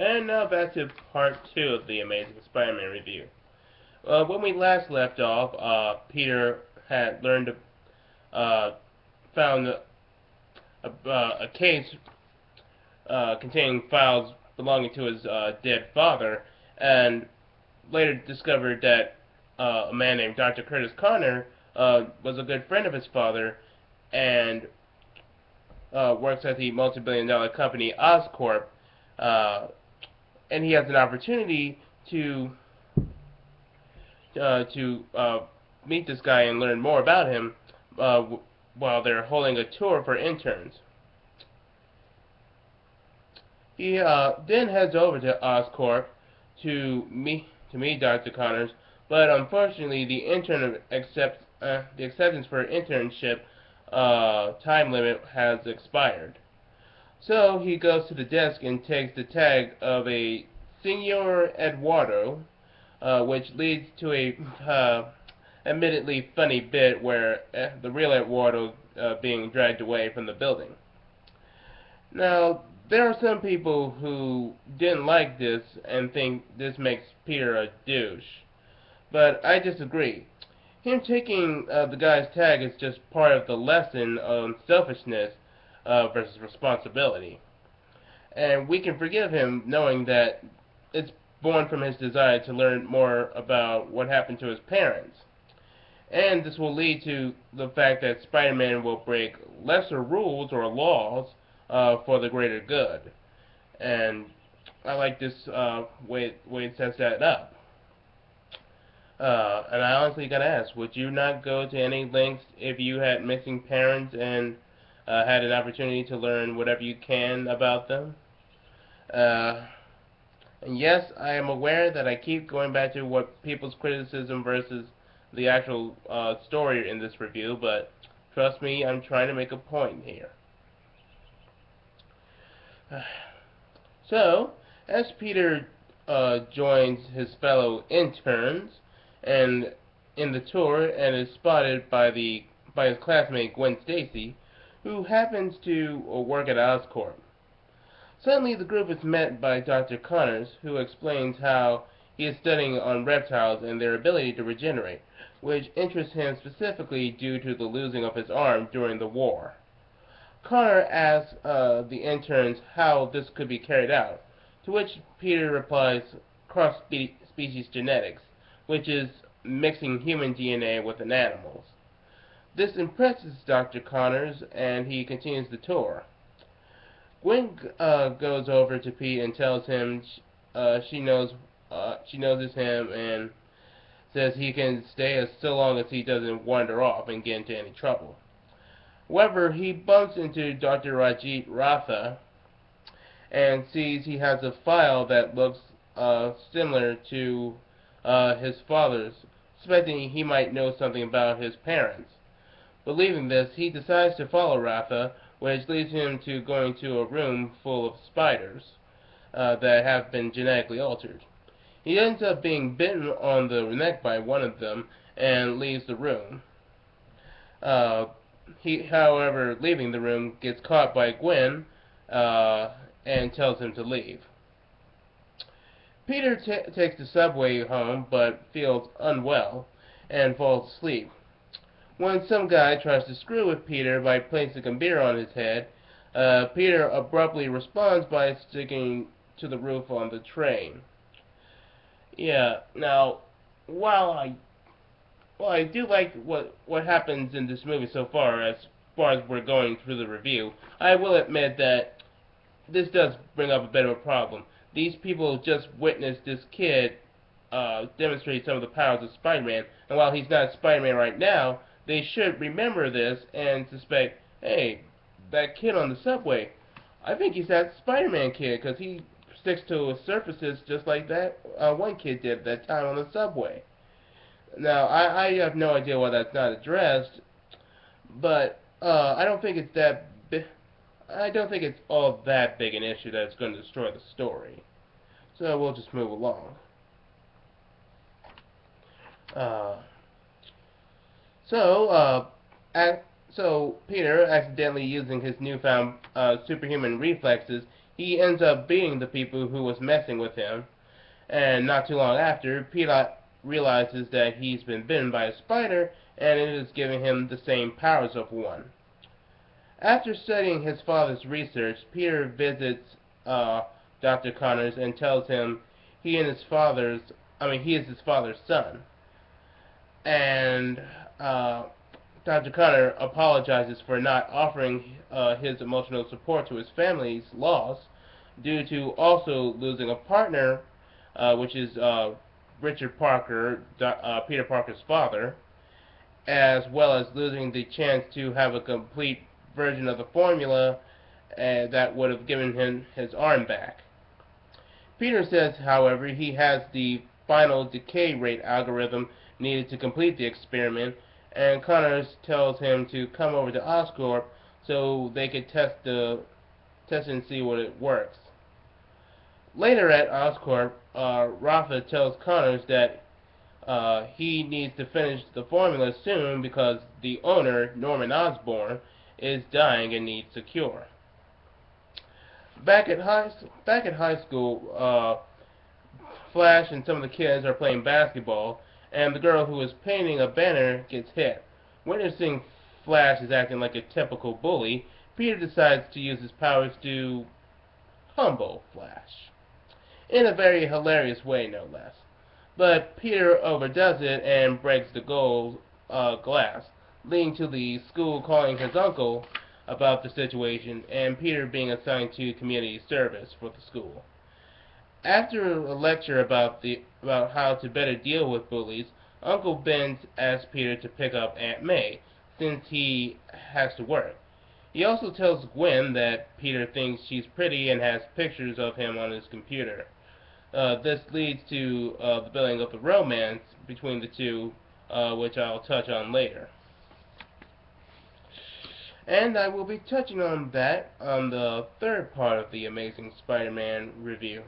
And now back to part 2 of the Amazing Spider-Man review. When we last left off, Peter had learned, uh, found a case containing files belonging to his dead father, and later discovered that a man named Dr. Curtis Connor was a good friend of his father, and works at the multi-billion-dollar company Oscorp, uh, and he has an opportunity to meet this guy and learn more about him while they're holding a tour for interns. He then heads over to Oscorp to meet Dr. Connors, but unfortunately the acceptance for internship time limit has expired. So he goes to the desk and takes the tag of a Senor Eduardo, which leads to a admittedly funny bit where the real Eduardo being dragged away from the building. Now, there are some people who didn't like this and think this makes Peter a douche, but I disagree. Him taking the guy's tag is just part of the lesson on selfishness versus responsibility. And we can forgive him knowing that it's born from his desire to learn more about what happened to his parents. And this will lead to the fact that Spider-Man will break lesser rules or laws for the greater good. And I like this way it sets that up. And I honestly gotta ask, would you not go to any lengths if you had missing parents and had an opportunity to learn whatever you can about them? And yes, I am aware that I keep going back to what people's criticism versus the actual story in this review, but trust me, I'm trying to make a point here. So, as Peter joins his fellow interns and in the tour and is spotted by his classmate Gwen Stacy, who happens to work at Oscorp. Suddenly, the group is met by Dr. Connors, who explains how he is studying on reptiles and their ability to regenerate, which interests him specifically due to the losing of his arm during the war. Connor asks the interns how this could be carried out, to which Peter replies cross-species genetics, which is mixing human DNA with an animal's. This impresses Dr. Connors, and he continues the tour. Gwen goes over to Pete and tells him she notices him and says he can stay as so long as he doesn't wander off and get into any trouble. However, he bumps into Dr. Rajit Ratha and sees he has a file that looks similar to his father's, suspecting he might know something about his parents. Believing this, he decides to follow Ratha, which leads him to going to a room full of spiders that have been genetically altered. He ends up being bitten on the neck by one of them and leaves the room. He, however, leaving the room, gets caught by Gwen and tells him to leave. Peter takes the subway home but feels unwell and falls asleep. When some guy tries to screw with Peter by placing a mirror on his head, Peter abruptly responds by sticking to the roof on the train. Yeah, now, while I do like what happens in this movie so far as we're going through the review, I will admit that this does bring up a bit of a problem. These people just witnessed this kid demonstrate some of the powers of Spider-Man, and while he's not Spider-Man right now, they should remember this and suspect, hey, that kid on the subway, I think he's that Spider-Man kid, because he sticks to surfaces just like that one kid did that time on the subway. Now, I have no idea why that's not addressed, but I don't think it's all that big an issue that it's going to destroy the story. So we'll just move along. So Peter, accidentally using his newfound superhuman reflexes, he ends up beating the people who was messing with him, and not too long after, Peter realizes that he's been bitten by a spider, and it is giving him the same powers of one. After studying his father's research, Peter visits Dr. Connors and tells him he and his father's, he is his father's son. And Dr. Connor apologizes for not offering his emotional support to his family's loss due to also losing a partner, which is Richard Parker, Peter Parker's father, as well as losing the chance to have a complete version of the formula that would have given him his arm back. Peter says, however, he has the final decay rate algorithm needed to complete the experiment, and Connors tells him to come over to Oscorp so they could test and see what it works. Later at Oscorp, Rafa tells Connors that he needs to finish the formula soon because the owner, Norman Osborn, is dying and needs a cure. Back at high school, Flash and some of the kids are playing basketball, and the girl who is painting a banner gets hit. Witnessing Flash is acting like a typical bully, Peter decides to use his powers to humble Flash. In a very hilarious way, no less. But Peter overdoes it and breaks the glass, leading to the school calling his uncle about the situation, and Peter being assigned to community service for the school. After a lecture about how to better deal with bullies, Uncle Ben asks Peter to pick up Aunt May, since he has to work. He also tells Gwen that Peter thinks she's pretty and has pictures of him on his computer. This leads to the building of the romance between the two, which I'll touch on later. And I will be touching on that on the third part of the Amazing Spider-Man review.